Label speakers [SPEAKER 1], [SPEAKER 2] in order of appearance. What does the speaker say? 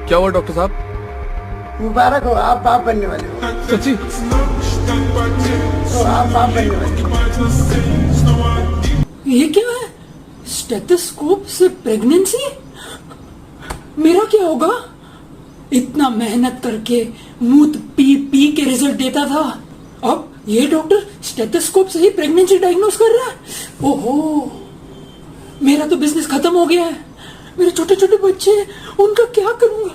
[SPEAKER 1] क्या हुआ डॉक्टर साहब?
[SPEAKER 2] मुबारक हो, आप बाप बनने वाले हो।
[SPEAKER 1] सच्ची?
[SPEAKER 2] तो आप बाप बनने वाले हो।
[SPEAKER 3] ये क्या है? स्टेथोस्कोप से प्रेगनेंसी? मेरा क्या होगा? इतना मेहनत करके मूत पी पी के रिजल्ट देता था, अब ये डॉक्टर स्टेथोस्कोप से ही प्रेगनेंसी डायग्नोस कर रहा है। ओहो, मेरा तो बिजनेस खत्म हो गया है। मेरे छोटे छोटे बच्चे हैं, उनका क्या करूंगा?